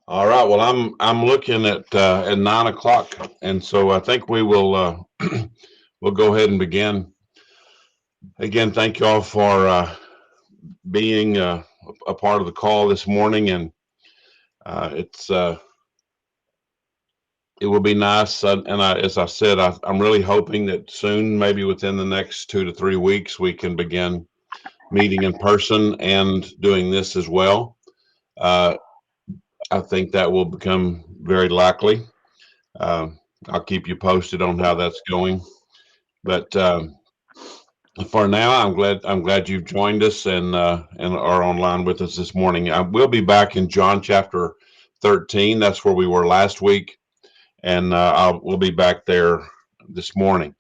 All right. Well, I'm looking at 9 o'clock, and so I think we will we'll go ahead and begin. Again, thank you all for being a part of the call this morning, and it's it will be nice. As I said, I'm really hoping that soon, maybe within the next 2 to 3 weeks, we can begin meeting in person and doing this as well. Uh, I think that will become very likely. Uh, I'll keep you posted on how that's going. But for now, I'm glad you've joined us and are online with us this morning. We'll be back in John chapter 13. That's where we were last week, and we'll be back there this morning.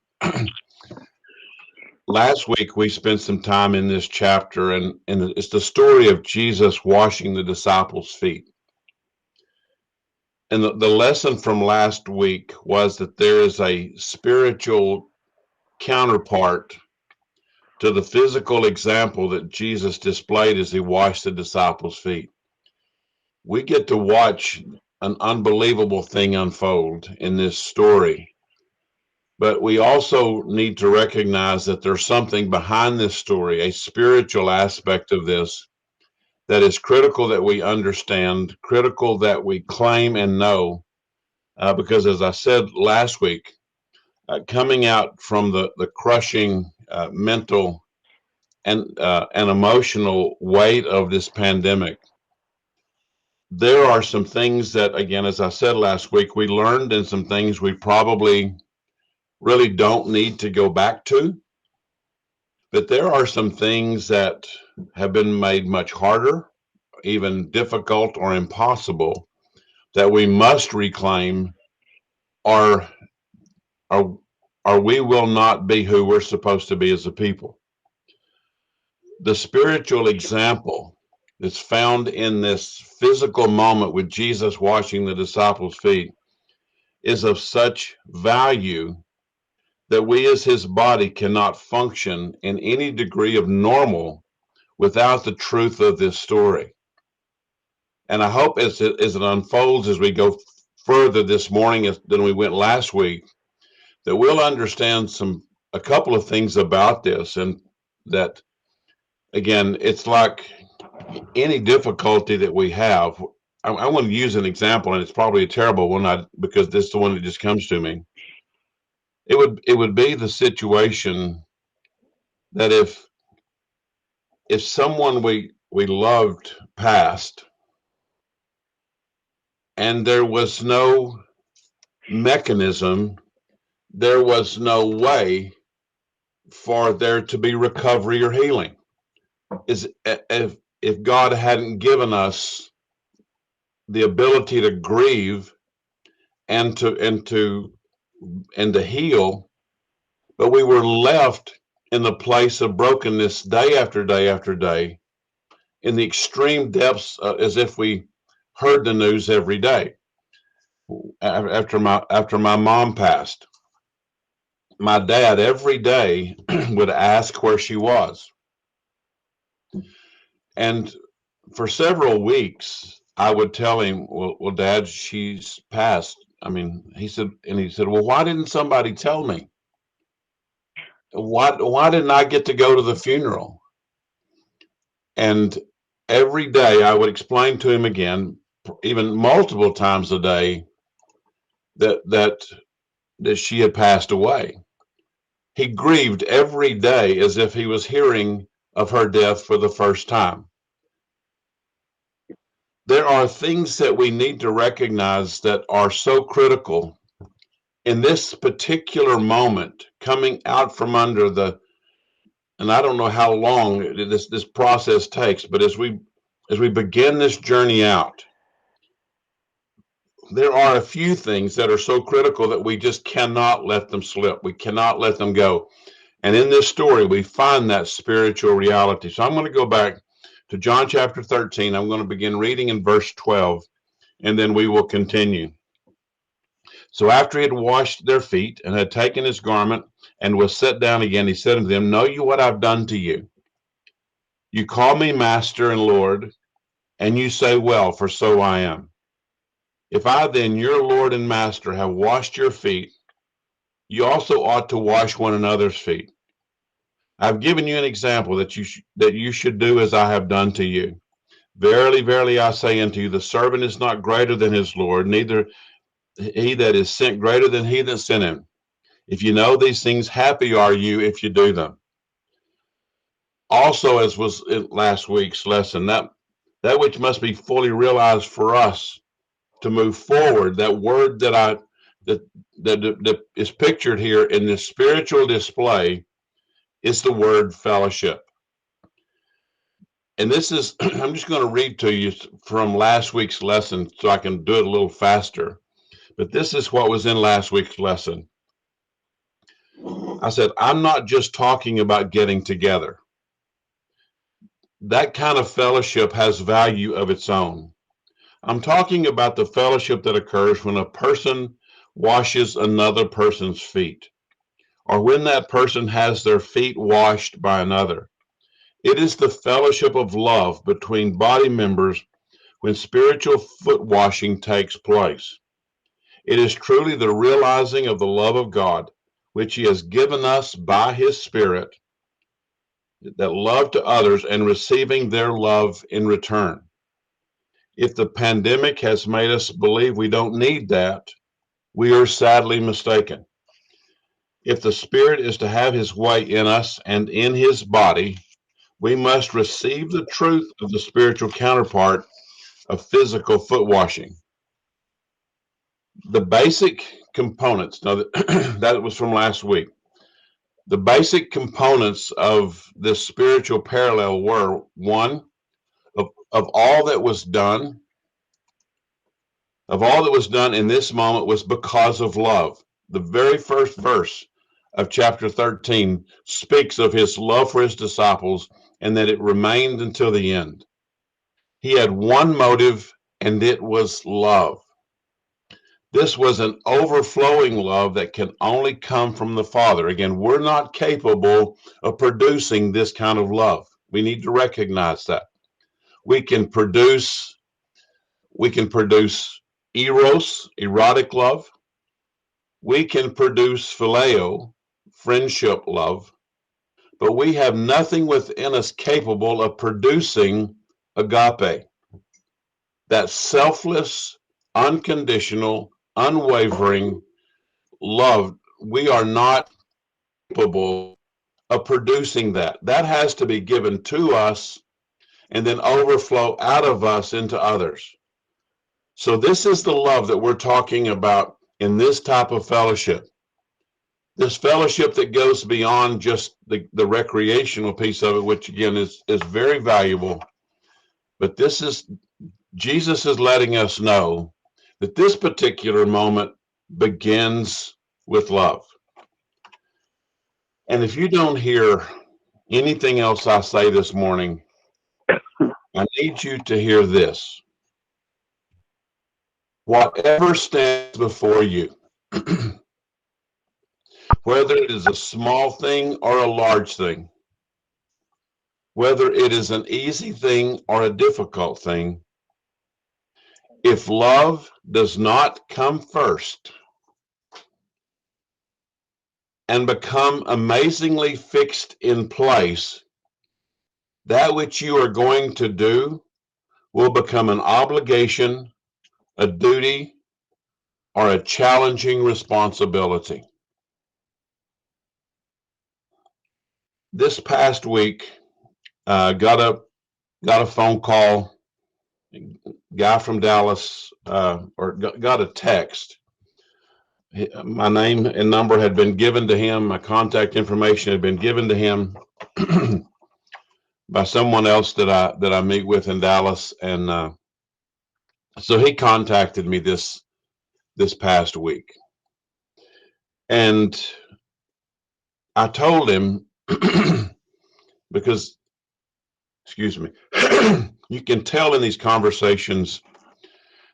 Last week we spent some time in this chapter, and it's the story of Jesus washing the disciples' feet. And the lesson from last week was that there is a spiritual counterpart to the physical example that Jesus displayed as he washed the disciples' feet. We get to watch an unbelievable thing unfold in this story, but we also need to recognize that there's something behind this story, a spiritual aspect of this that is critical that we understand, critical that we claim and know, because as I said last week, coming out from the crushing mental and emotional weight of this pandemic, there are some things that, again, as I said last week, we learned, and some things we probably really don't need to go back to. But there are some things that have been made much harder, even difficult or impossible, that we must reclaim, or, or, or we will not be who we're supposed to be as a people. The spiritual example that's found in this physical moment with Jesus washing the disciples' feet is of such value that we as his body cannot function in any degree of normal without the truth of this story. And I hope as it unfolds, as we go further this morning than we went last week, that we'll understand a couple of things about this, and that, again, it's like any difficulty that we have. I want to use an example, and it's probably a terrible one, because this is the one that just comes to me. It would be the situation that if someone we loved passed, and there was no mechanism, there was no way for there to be recovery or healing. Is if God hadn't given us the ability to grieve and to heal, but we were left in the place of brokenness day after day after day, in the extreme depths, as if we heard the news every day. After my mom passed, my dad every day would ask where she was, and for several weeks I would tell him, well, Dad, she's passed. I mean, he said, well, why didn't somebody tell me? Why didn't I get to go to the funeral? And every day I would explain to him again, even multiple times a day, that she had passed away. He grieved every day as if he was hearing of her death for the first time. There are things that we need to recognize that are so critical in this particular moment, coming out from under and I don't know how long this process takes, but as we begin this journey out, there are a few things that are so critical that we just cannot let them slip. We cannot let them go. And in this story, we find that spiritual reality. So I'm going to go back to John chapter 13. I'm going to begin reading in verse 12, and then we will continue. So after he had washed their feet and had taken his garment and was set down again, he said unto them, know you what I've done to you? You call me Master and Lord, and you say, well, for so I am. If I then, your Lord and Master, have washed your feet, you also ought to wash one another's feet. I've given you an example that you should do as I have done to you. Verily, verily, I say unto you, the servant is not greater than his Lord, neither he that is sent greater than he that sent him. If you know these things, happy are you if you do them. Also, as was in last week's lesson, that which must be fully realized for us to move forward, that word that is pictured here in this spiritual display is the word fellowship. And this is, I'm just going to read to you from last week's lesson so I can do it a little faster. But this is what was in last week's lesson. I said, I'm not just talking about getting together. That kind of fellowship has value of its own. I'm talking about the fellowship that occurs when a person washes another person's feet, or when that person has their feet washed by another. It is the fellowship of love between body members when spiritual foot washing takes place. It is truly the realizing of the love of God, which He has given us by His Spirit, that love to others and receiving their love in return. If the pandemic has made us believe we don't need that, we are sadly mistaken. If the Spirit is to have His way in us and in His body, we must receive the truth of the spiritual counterpart of physical foot washing. The basic components, now that was from last week. The basic components of this spiritual parallel were one, of all that was done, in this moment was because of love. The very first verse of chapter 13 speaks of His love for His disciples and that it remained until the end. He had one motive, and it was love. This was an overflowing love that can only come from the Father. Again, we're not capable of producing this kind of love. We need to recognize that. We can produce eros, erotic love. We can produce phileo, friendship love, but we have nothing within us capable of producing agape, that selfless, unconditional, unwavering love. We are not capable of producing that. That has to be given to us and then overflow out of us into others. So this is the love that we're talking about in this type of fellowship. This fellowship that goes beyond just the recreational piece of it, which again is very valuable. But this is, Jesus is letting us know that this particular moment begins with love. And if you don't hear anything else I say this morning, I need you to hear this. Whatever stands before you, whether it is a small thing or a large thing, whether it is an easy thing or a difficult thing, if love does not come first and become amazingly fixed in place, that which you are going to do will become an obligation, a duty, or a challenging responsibility. This past week, got a phone call, guy from Dallas, or got a text. My name and number had been given to him. My contact information had been given to him by someone else that I meet with in Dallas, and so he contacted me this past week, and I told him because, excuse me, you can tell in these conversations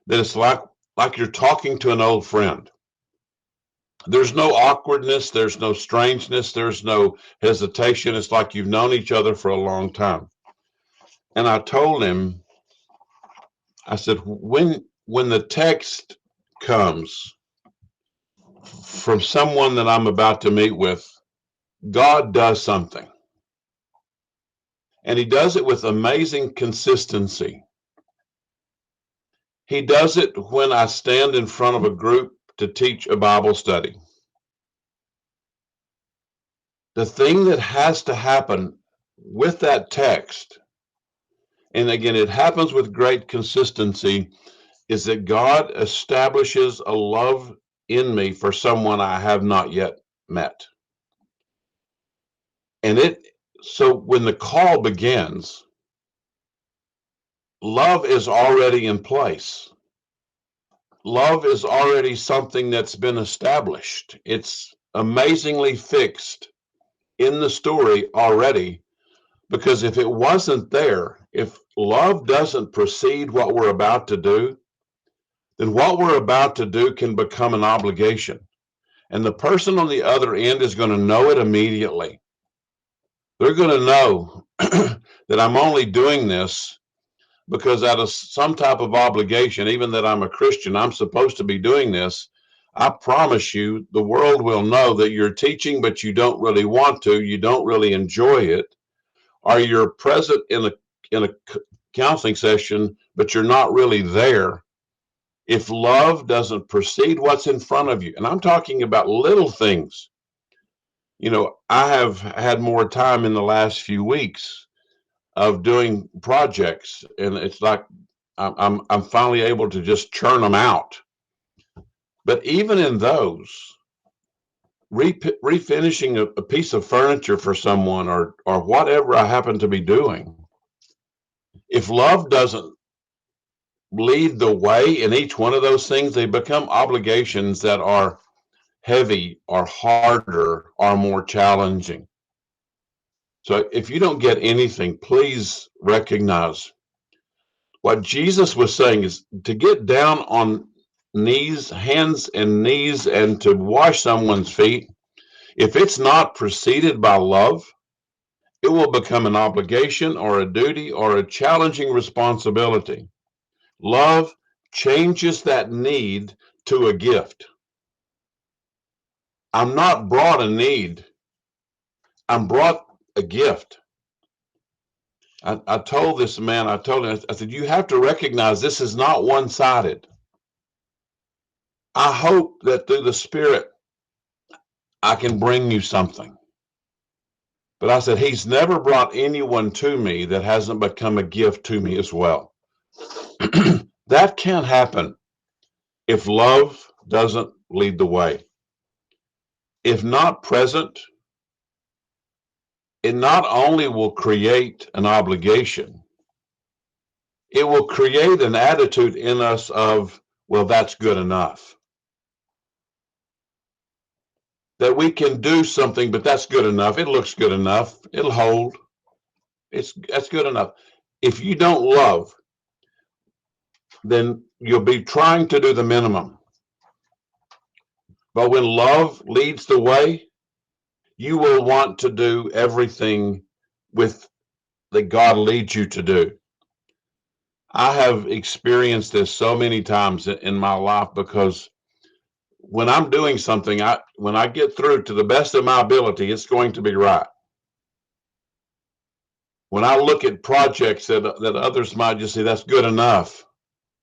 that it's like you're talking to an old friend. There's no awkwardness, there's no strangeness, there's no hesitation. It's like you've known each other for a long time. And I told him, I said, when when the text comes from someone that I'm about to meet with, God does something. And he does it with amazing consistency. He does it when I stand in front of a group to teach a Bible study. The thing that has to happen with that text, and again, it happens with great consistency, is that God establishes a love in me for someone I have not yet met. And so when the call begins, love is already in place. Love is already something that's been established. It's amazingly fixed in the story already, because if it wasn't there, if love doesn't precede what we're about to do, then what we're about to do can become an obligation. And the person on the other end is going to know it immediately. They're going to know that I'm only doing this because out of some type of obligation, even that I'm a Christian, I'm supposed to be doing this. I promise you, the world will know that you're teaching, but you don't really want to, you don't really enjoy it, or you're present in a counseling session, but you're not really there. If love doesn't precede what's in front of you, and I'm talking about little things. You know, I have had more time in the last few weeks of doing projects, and it's like I'm finally able to just churn them out. But even in those, refinishing a piece of furniture for someone, or whatever I happen to be doing, if love doesn't lead the way in each one of those things, they become obligations that are heavy or harder or more challenging. So if you don't get anything, please recognize what Jesus was saying is to get down on knees, hands and knees, and to wash someone's feet. If it's not preceded by love, it will become an obligation or a duty or a challenging responsibility. Love changes that need to a gift. I'm not brought a need, I'm brought a gift. I told this man, I told him, I said, you have to recognize this is not one-sided. I hope that through the Spirit, I can bring you something. But I said, he's never brought anyone to me that hasn't become a gift to me as well. That can't happen if love doesn't lead the way. If not present, it not only will create an obligation, it will create an attitude in us of, well, that's good enough. That we can do something, but that's good enough. It looks good enough. It'll hold. That's good enough. If you don't love, then you'll be trying to do the minimum. But when love leads the way, you will want to do everything with that God leads you to do. I have experienced this so many times in my life, because when I'm doing something, when I get through to the best of my ability, it's going to be right. When I look at projects that others might just say that's good enough,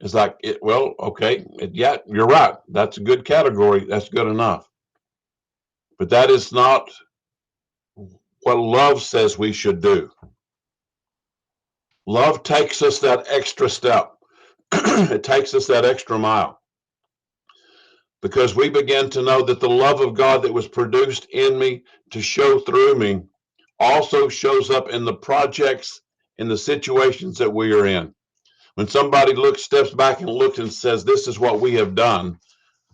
it's like, well, okay, yeah, you're right. That's a good category. That's good enough. But that is not what love says we should do. Love takes us that extra step. It takes us that extra mile, because we begin to know that the love of God that was produced in me to show through me also shows up in the projects, in the situations that we are in. When somebody steps back and looks and says, this is what we have done,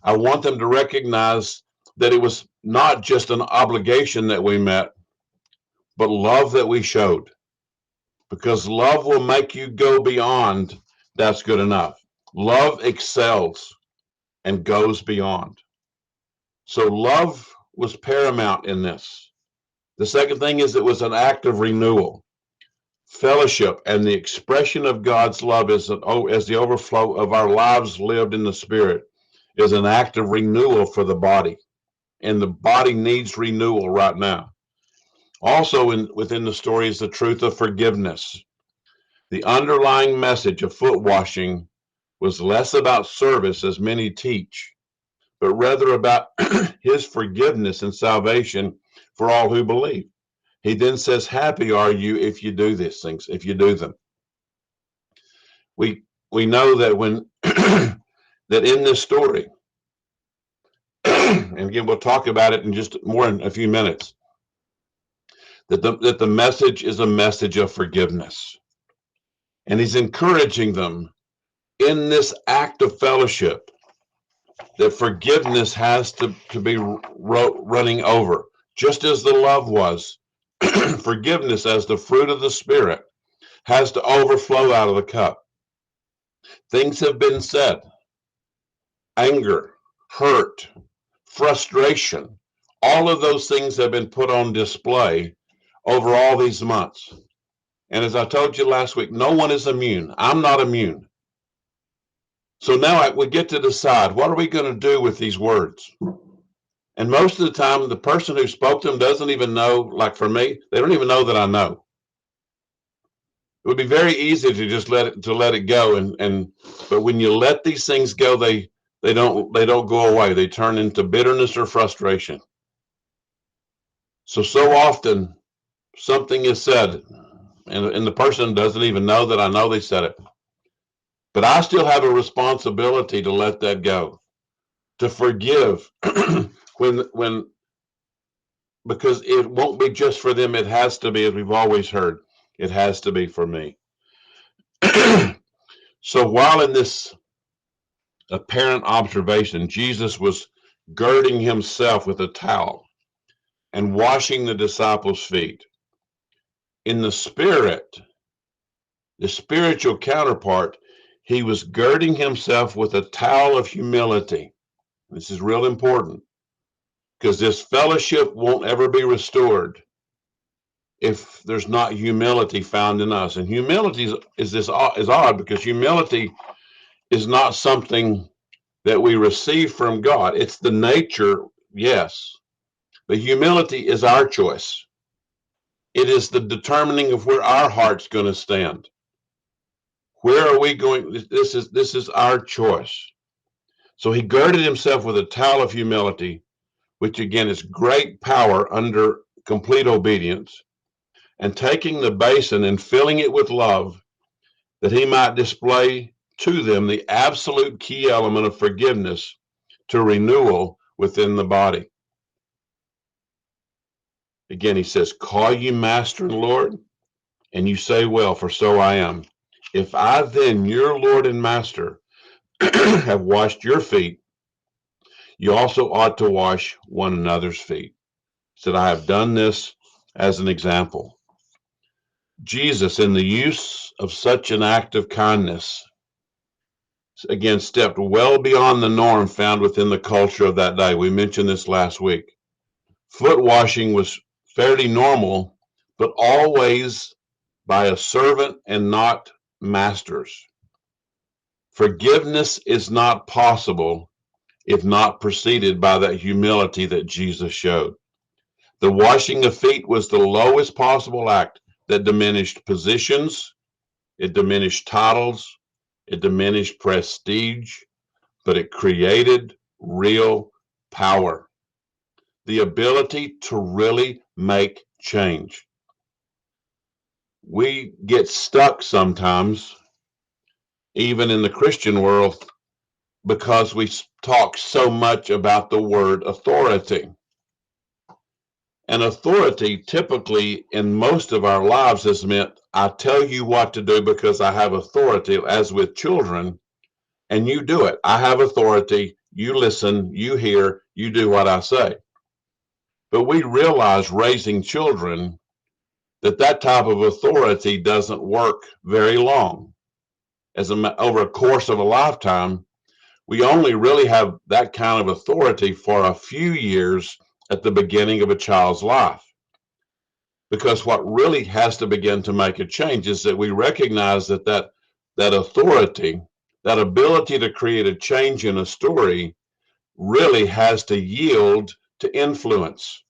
I want them to recognize that it was not just an obligation that we met, but love that we showed. Because love will make you go beyond that's good enough. Love excels and goes beyond. So love was paramount in this. The second thing is it was an act of renewal. Fellowship and the expression of God's love as the overflow of our lives lived in the Spirit is an act of renewal for the body. And the body needs renewal right now. Also within the story is the truth of forgiveness. The underlying message of foot washing was less about service, as many teach, but rather about his forgiveness and salvation for all who believe. He then says, happy are you if you do these things, if you do them. We know that when that in this story, and again we'll talk about it in just more in a few minutes, that the message is a message of forgiveness. And he's encouraging them in this act of fellowship that forgiveness has to be running over, just as the love was. Forgiveness as the fruit of the Spirit has to overflow out of the cup. Things have been said, anger, hurt, frustration, all of those things have been put on display over all these months. And as I told you last week, no one is immune. I'm not immune. So now we get to decide, what are we going to do with these words? And most of the time, the person who spoke them doesn't even know, like for me, they don't even know that I know. It would be very easy to just let it go. But when you let these things go, they don't go away. They turn into bitterness or frustration. So often something is said, and the person doesn't even know that I know they said it. But I still have a responsibility to let that go, to forgive when because it won't be just for them. It has to be, as we've always heard, it has to be for me. So while in this apparent observation, Jesus was girding himself with a towel and washing the disciples' feet. In the spirit, the spiritual counterpart, he was girding himself with a towel of humility. This is real important, because this fellowship won't ever be restored if there's not humility found in us. And humility is odd, because humility is not something that we receive from God. It's the nature, yes, but humility is our choice. It is the determining of where our heart's going to stand. Where are we going? This is our choice. So he girded himself with a towel of humility, which again is great power under complete obedience, and taking the basin and filling it with love, that he might display to them the absolute key element of forgiveness to renewal within the body. Again, he says, call you master and Lord, and you say, well, for so I am. If I then, your Lord and master, have washed your feet, you also ought to wash one another's feet. He said, I have done this as an example. Jesus, in the use of such an act of kindness, again, stepped well beyond the norm found within the culture of that day. We mentioned this last week. Foot washing was fairly normal, but always by a servant and not masters. Forgiveness is not possible if not preceded by that humility that Jesus showed. The washing of feet was the lowest possible act that diminished positions, it diminished titles, it diminished prestige, but it created real power. The ability to really make change. We get stuck sometimes, even in the Christian world, because we talk so much about the word authority. And authority typically in most of our lives has meant, I tell you what to do because I have authority, as with children, and you do it. I have authority, you listen, you hear, you do what I say. But we realize raising children that type of authority doesn't work very long. Over a course of a lifetime, we only really have that kind of authority for a few years at the beginning of a child's life. Because what really has to begin to make a change is that we recognize that authority, that ability to create a change in a story, really has to yield to influence.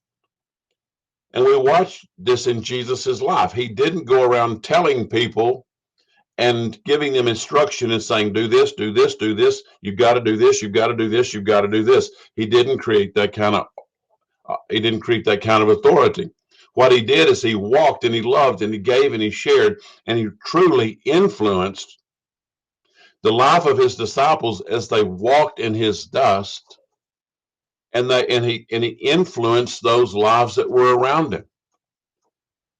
And we watch this in Jesus's life. He didn't go around telling people and giving them instruction and saying, do this, do this, do this. You've got to do this. You've got to do this. You've got to do this. He didn't create that kind of authority. What he did is he walked and he loved and he gave and he shared, and he truly influenced the life of his disciples as they walked in his dust, and he influenced those lives that were around him.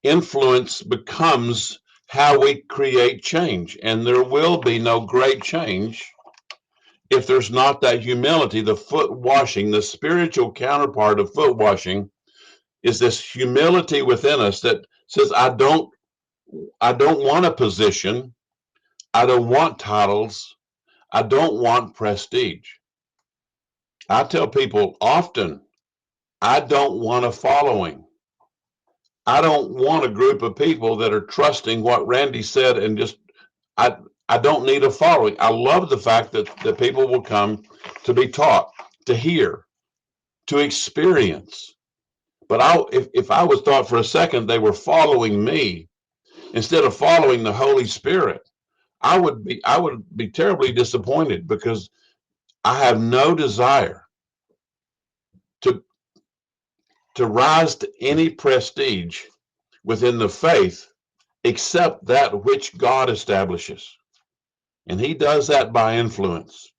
Influence becomes how we create change, and there will be no great change if there's not that humility. The foot washing, the spiritual counterpart of foot washing, is this humility within us that says, I don't want a position, I don't want titles, I don't want prestige. I tell people often, I don't want a following. I don't want a group of people that are trusting what Randy said and just, I don't need a following. I love the fact that people will come to be taught, to hear, to experience. But if I was taught for a second they were following me instead of following the Holy Spirit, I would be terribly disappointed, because I have no desire to rise to any prestige within the faith except that which God establishes. And he does that by influence,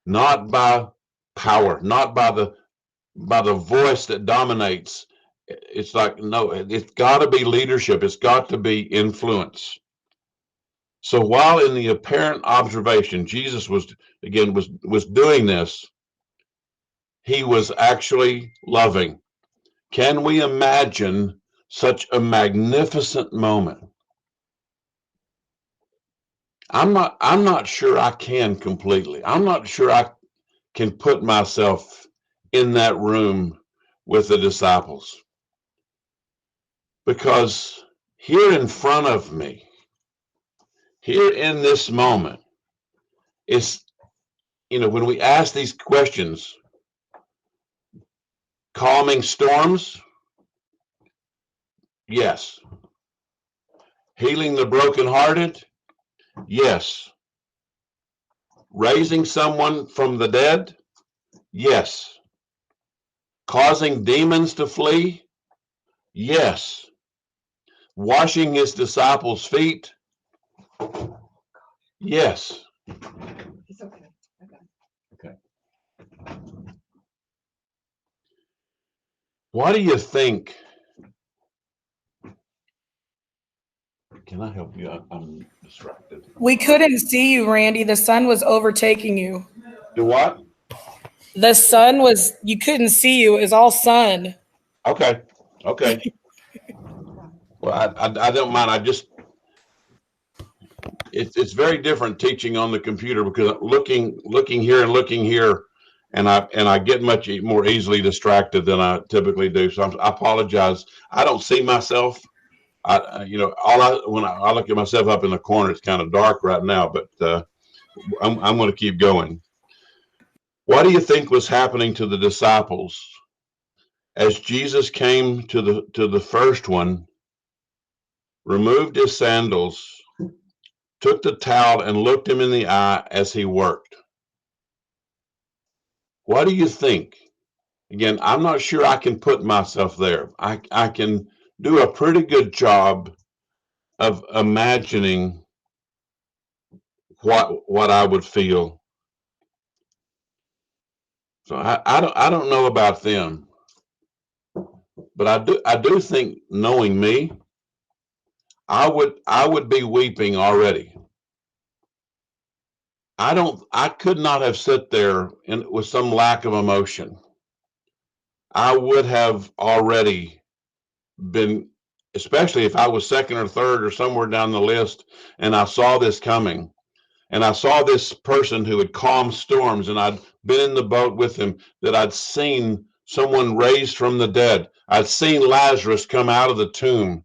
not by power, not by the voice that dominates. It's like, no, it's got to be leadership. It's got to be influence. So while in the apparent observation, Jesus was doing this, he was actually loving. Can we imagine such a magnificent moment? I'm not sure I can completely. I'm not sure I can put myself in that room with the disciples, because here in front of me, here in this moment, is, when we ask these questions, calming storms, yes. Healing the brokenhearted, yes. Raising someone from the dead, yes. Causing demons to flee, yes. Washing his disciples' feet, yes. It's okay. Okay. What do you think? Can I help you? I'm distracted. We couldn't see you, Randy. The sun was overtaking you. Do what? The sun was, you couldn't see you. It was all sun. Okay. Well, I don't mind. It's very different teaching on the computer, because looking here and looking here, and I get much more easily distracted than I typically do. So I apologize. I don't see myself. When I look at myself up in the corner, it's kind of dark right now, but I'm going to keep going. What do you think was happening to the disciples as Jesus came to the first one, removed his sandals, took the towel and looked him in the eye as he worked? What do you think? Again, I'm not sure I can put myself there. I can do a pretty good job of imagining what I would feel. So I don't know about them, but I do think, knowing me, I would be weeping already. I could not have sat there with some lack of emotion. I would have already been, especially if I was second or third or somewhere down the list, and I saw this coming, and I saw this person who had calmed storms, and I'd been in the boat with him, that I'd seen someone raised from the dead. I'd seen Lazarus come out of the tomb.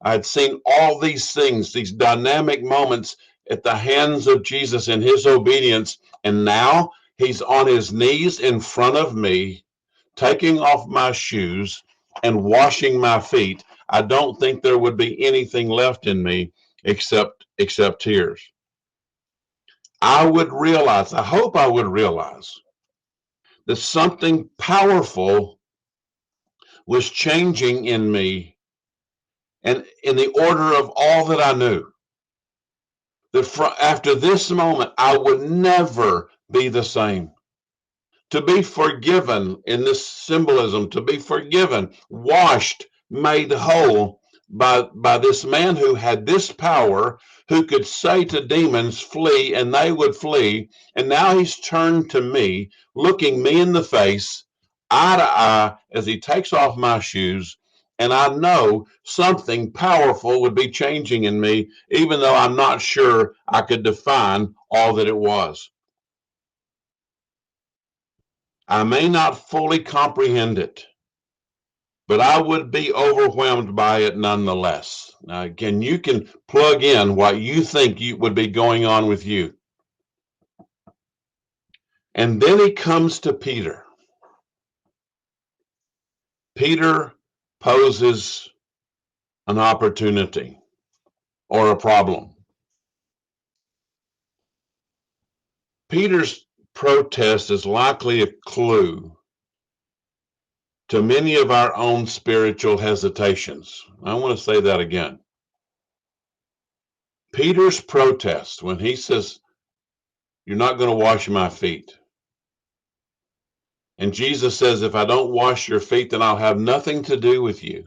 I'd seen all these things, these dynamic moments at the hands of Jesus in his obedience. And now he's on his knees in front of me, taking off my shoes and washing my feet. I don't think there would be anything left in me except tears. I hope I would realize that something powerful was changing in me and in the order of all that I knew. That after this moment, I would never be the same. To be forgiven in this symbolism, to be forgiven, washed, made whole by this man who had this power, who could say to demons, flee, and they would flee. And now he's turned to me, looking me in the face, eye to eye, as he takes off my shoes. And I know something powerful would be changing in me, even though I'm not sure I could define all that it was. I may not fully comprehend it, but I would be overwhelmed by it nonetheless. Now, again, you can plug in what you think would be going on with you. And then he comes to Peter. Peter poses an opportunity or a problem. Peter's protest is likely a clue to many of our own spiritual hesitations. I want to say that again. Peter's protest, when he says, "You're not going to wash my feet." And Jesus says, "If I don't wash your feet, then I'll have nothing to do with you."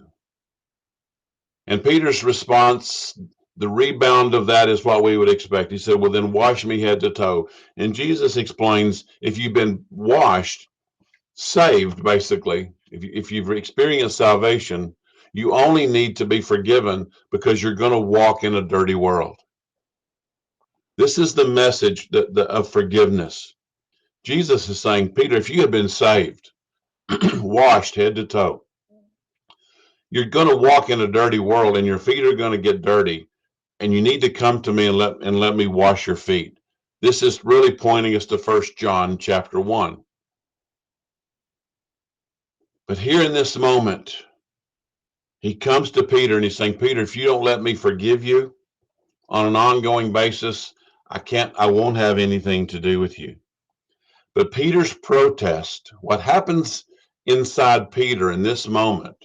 And Peter's response, the rebound of that is what we would expect. He said, "Well, then wash me head to toe." And Jesus explains, if you've been washed, saved, basically, if you've experienced salvation, you only need to be forgiven because you're going to walk in a dirty world. This is the message of forgiveness. Jesus is saying, Peter, if you have been saved, washed head to toe, you're going to walk in a dirty world and your feet are going to get dirty, and you need to come to me and let me wash your feet. This is really pointing us to 1 John chapter 1. But here in this moment, he comes to Peter and he's saying, Peter, if you don't let me forgive you on an ongoing basis, I won't have anything to do with you. But Peter's protest, what happens inside Peter in this moment,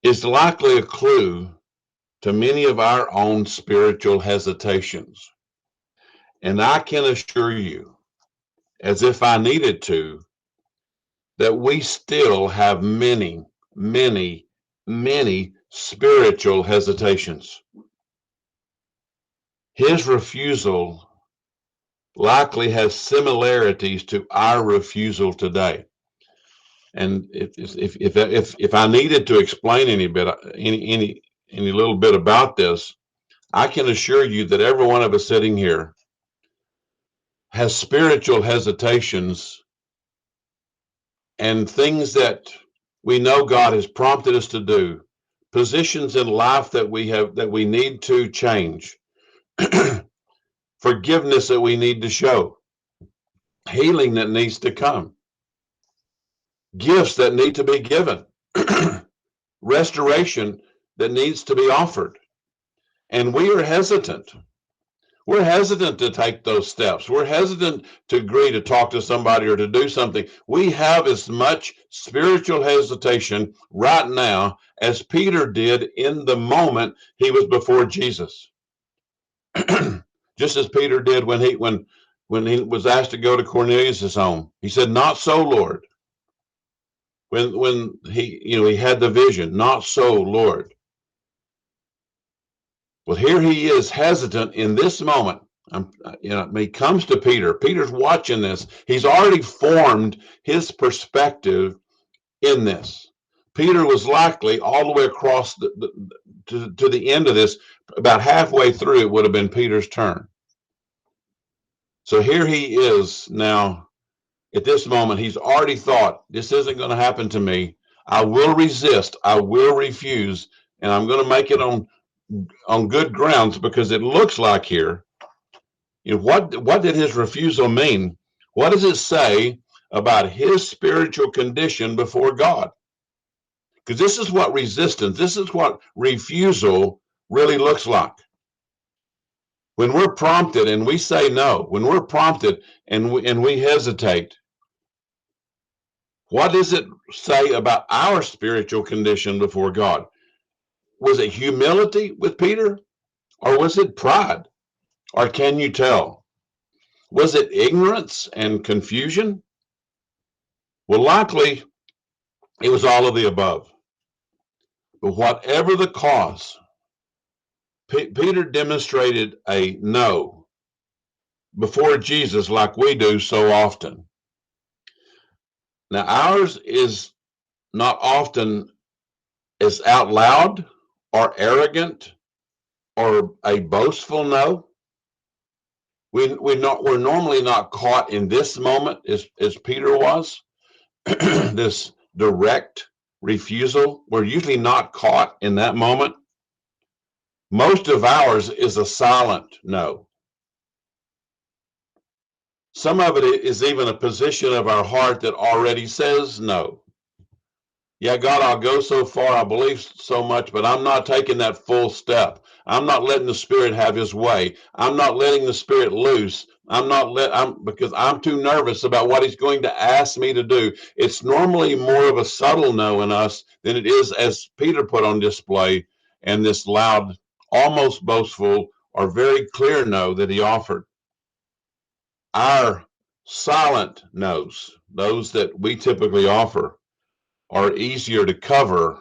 is likely a clue to many of our own spiritual hesitations. And I can assure you, as if I needed to, that we still have many, many, many spiritual hesitations. His refusal likely has similarities to our refusal today. And if I needed to explain any little bit about this, I can assure you that every one of us sitting here has spiritual hesitations and things that we know God has prompted us to do, positions in life that we need to change, forgiveness that we need to show, healing that needs to come, gifts that need to be given, restoration that needs to be offered. And we are hesitant. We're hesitant to take those steps. We're hesitant to agree to talk to somebody or to do something. We have as much spiritual hesitation right now as Peter did in the moment he was before Jesus. Just as Peter did when he was asked to go to Cornelius' home. He said, "Not so, Lord." When he had the vision, "Not so, Lord." Well, here he is hesitant in this moment. He comes to Peter. Peter's watching this. He's already formed his perspective in this. Peter was likely all the way across to the end of this, about halfway through, it would have been Peter's turn. So here he is now At this moment, he's already thought, this isn't going to happen to me. I will resist. I will refuse. And I'm going to make it on good grounds, because it looks like here, what did his refusal mean? What does it say about his spiritual condition before God? Because this is what resistance, this is what refusal really looks like. When we're prompted and we say no, when we're prompted and we hesitate, what does it say about our spiritual condition before God? Was it humility with Peter, or was it pride? Or can you tell? Was it ignorance and confusion? Well, likely it was all of the above. But whatever the cause, Peter demonstrated a no before Jesus like we do so often. Now, ours is not often as out loud or arrogant or a boastful no. We're normally not caught in this moment as Peter was, this direct refusal. We're usually not caught in that moment. Most of ours is a silent no. Some of it is even a position of our heart that already says no. Yeah, God, I'll go so far, I believe so much, but I'm not taking that full step. I'm not letting the Spirit have his way. I'm not letting the Spirit loose. Because I'm too nervous about what he's going to ask me to do. It's normally more of a subtle no in us than it is, as Peter put on display, and this loud, almost boastful, or very clear no that he offered. Our silent no's, those that we typically offer, are easier to cover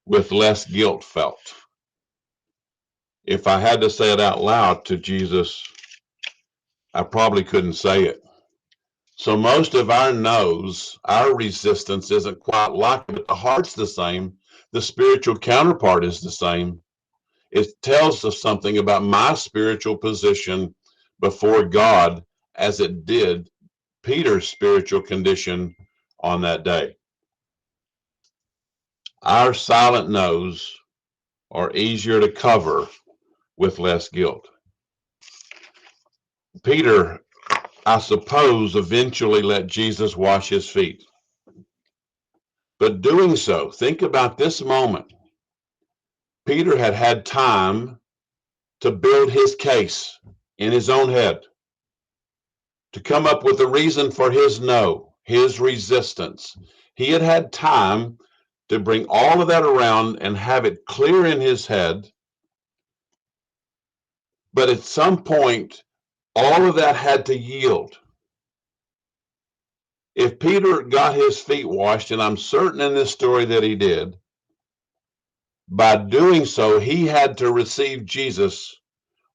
with less guilt felt. If I had to say it out loud to Jesus, I probably couldn't say it. So most of our no's, our resistance isn't quite like it, but the heart's the same. The spiritual counterpart is the same. It tells us something about my spiritual position before God, as it did Peter's spiritual condition on that day. Our silent no's are easier to cover with less guilt. Peter, I suppose, eventually let Jesus wash his feet. But doing so, think about this moment. Peter had had time to build his case in his own head, to come up with a reason for his no, his resistance. He had had time to bring all of that around and have it clear in his head. But at some point, all of that had to yield. If Peter got his feet washed, and I'm certain in this story that he did, by doing so, he had to receive Jesus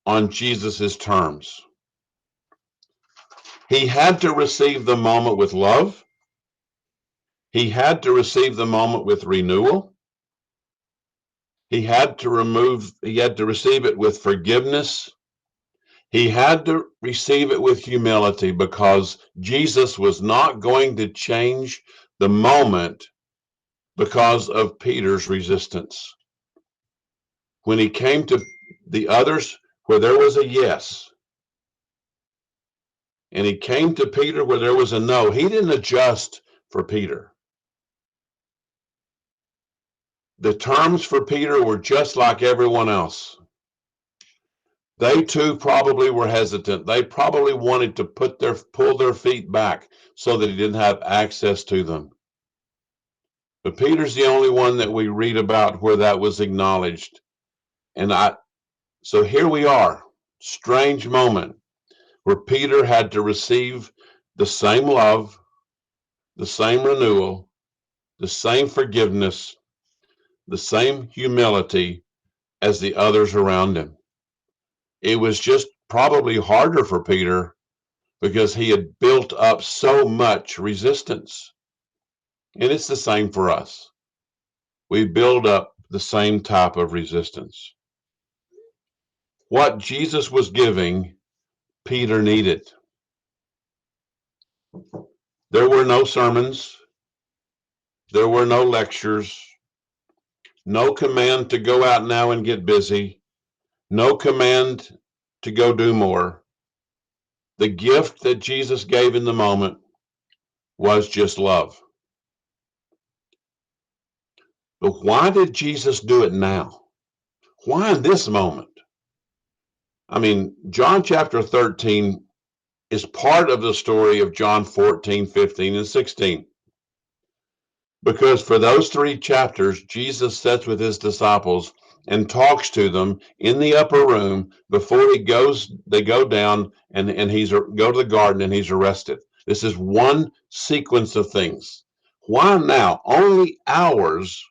on Jesus's terms. He had to receive the moment with love. He had to receive the moment with renewal. He had to receive it with forgiveness. He had to receive it with humility, because Jesus was not going to change the moment because of Peter's resistance. When he came to the others where there was a yes, and he came to Peter where there was a no, he didn't adjust for Peter. The terms for Peter were just like everyone else. They too probably were hesitant. They probably wanted to pull their feet back so that he didn't have access to them. But Peter's the only one that we read about where that was acknowledged. So here we are, strange moment where Peter had to receive the same love, the same renewal, the same forgiveness, the same humility as the others around him. It was just probably harder for Peter because he had built up so much resistance. And it's the same for us. We build up the same type of resistance. What Jesus was giving, Peter needed. There were no sermons. There were no lectures. No command to go out now and get busy. No command to go do more. The gift that Jesus gave in the moment was just love. But why did Jesus do it now? Why in this moment? I mean, John chapter 13 is part of the story of John 14, 15, and 16. Because for those 3 chapters, Jesus sits with his disciples and talks to them in the upper room before they go down and go to the garden and he's arrested. This is one sequence of things. Why now? Only hours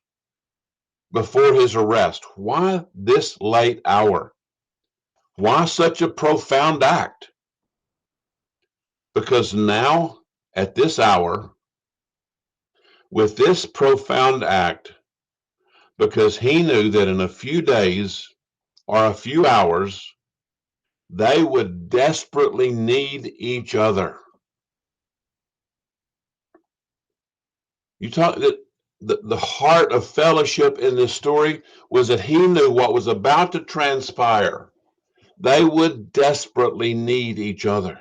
before his arrest. Why this late hour? Why such a profound act? Because now, at this hour, with this profound act, because he knew that in a few days or a few hours, they would desperately need each other. You talk that the heart of fellowship in this story was that he knew what was about to transpire. They would desperately need each other.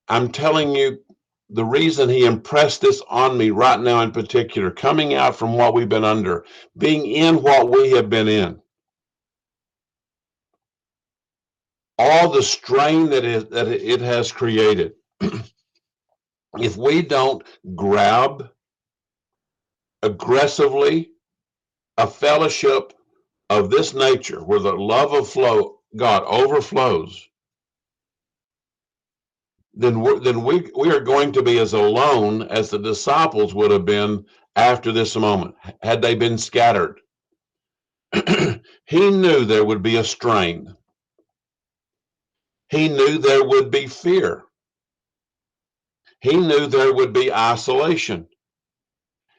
I'm telling you, the reason he impressed this on me right now in particular, coming out from what we've been under, being in what we have been in, all the strain that it has created. If we don't grab aggressively a fellowship of this nature where the love of God overflows, then we are going to be as alone as the disciples would have been after this moment, had they been scattered. He knew there would be a strain. He knew there would be fear. He knew there would be isolation.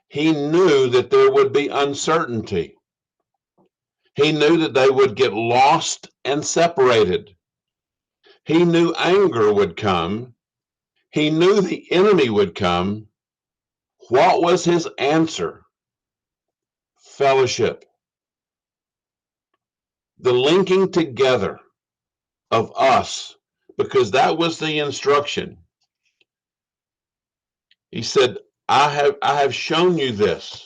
He knew that there would be uncertainty. He knew that they would get lost and separated. He knew anger would come. He knew the enemy would come. What was his answer? Fellowship. The linking together of us, because that was the instruction. He said, I have shown you this.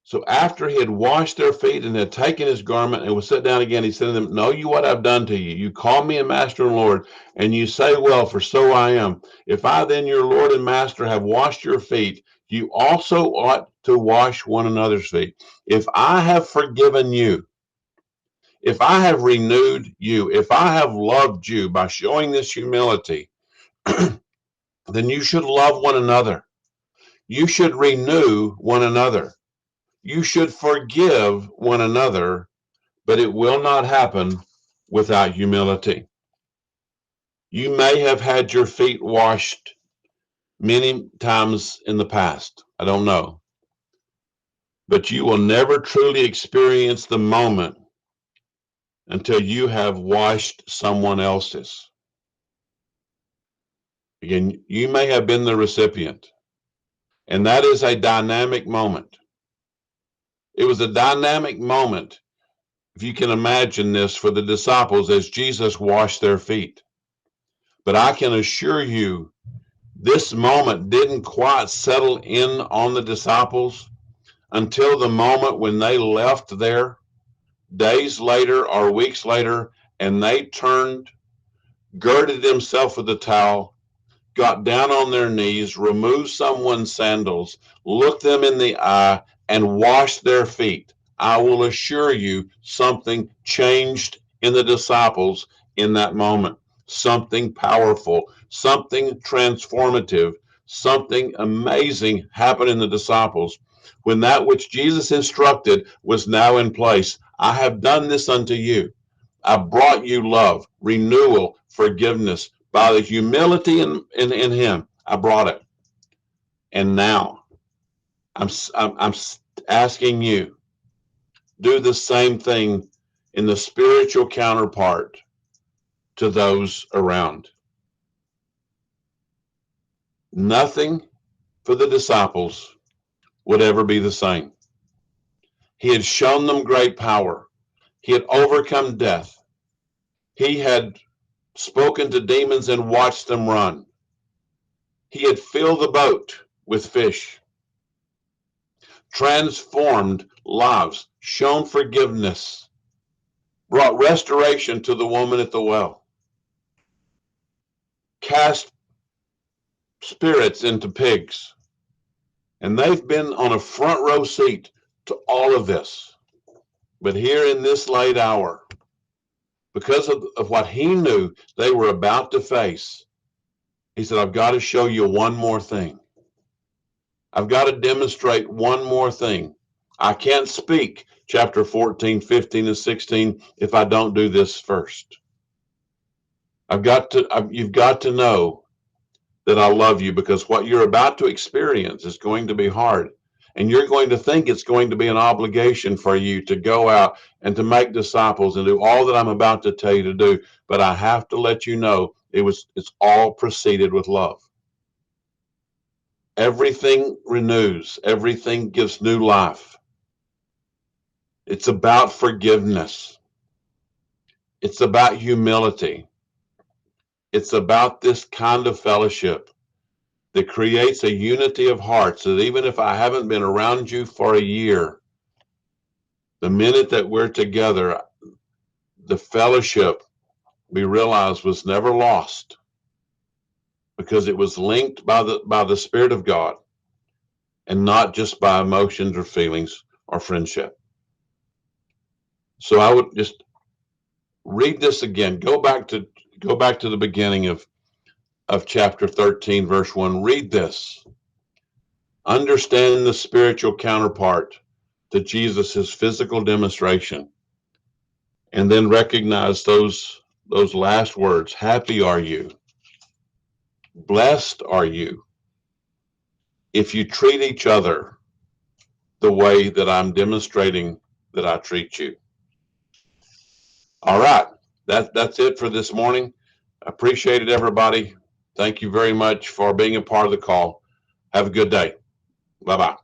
So after he had washed their feet and had taken his garment and was set down again, he said to them, know you what I've done to you. You call me a master and Lord, and you say, well, for so I am. If I then, your Lord and master, have washed your feet, you also ought to wash one another's feet. If I have forgiven you, if I have renewed you, if I have loved you by showing this humility, then you should love one another. You should renew one another. You should forgive one another, but it will not happen without humility. You may have had your feet washed many times in the past. I don't know. But you will never truly experience the moment until you have washed someone else's. Again, you may have been the recipient, and that is a dynamic moment. It was a dynamic moment, if you can imagine this, for the disciples as Jesus washed their feet. But I can assure you, this moment didn't quite settle in on the disciples until the moment when they left there, days later or weeks later, and they turned, girded themselves with a towel, got down on their knees, removed someone's sandals, looked them in the eye, and washed their feet. I will assure you, something changed in the disciples in that moment. Something powerful, something transformative, something amazing happened in the disciples when that which Jesus instructed was now in place. I have done this unto you. I brought you love, renewal, forgiveness. By the humility in him, I brought it. And now I'm asking you, do the same thing in the spiritual counterpart to those around. Nothing for the disciples would ever be the same. He had shown them great power. He had overcome death. He had spoken to demons and watched them run. He had filled the boat with fish, transformed lives, shown forgiveness, brought restoration to the woman at the well, cast spirits into pigs. And they've been on a front row seat to all of this. But here in this late hour, because of what he knew they were about to face, he said, I've got to show you one more thing. I've got to demonstrate one more thing. I can't speak chapter 14, 15, and 16 if I don't do this first. You've got to know that I love you, because what you're about to experience is going to be hard. And you're going to think it's going to be an obligation for you to go out and to make disciples and do all that I'm about to tell you to do. But I have to let you know it's all preceded with love. Everything renews. Everything gives new life. It's about forgiveness. It's about humility. It's about this kind of fellowship that creates a unity of hearts, that even if I haven't been around you for a year, the minute that we're together, the fellowship, we realize, was never lost, because it was linked by the Spirit of God and not just by emotions or feelings or friendship. So I would just read this again. Go back to the beginning of chapter 13, verse 1. Read this. Understand the spiritual counterpart to Jesus' physical demonstration, and then recognize those last words. Happy are you, blessed are you, if you treat each other the way that I'm demonstrating that I treat you. All right, that's it for this morning. Appreciate it, everybody. Thank you very much for being a part of the call. Have a good day. Bye-bye.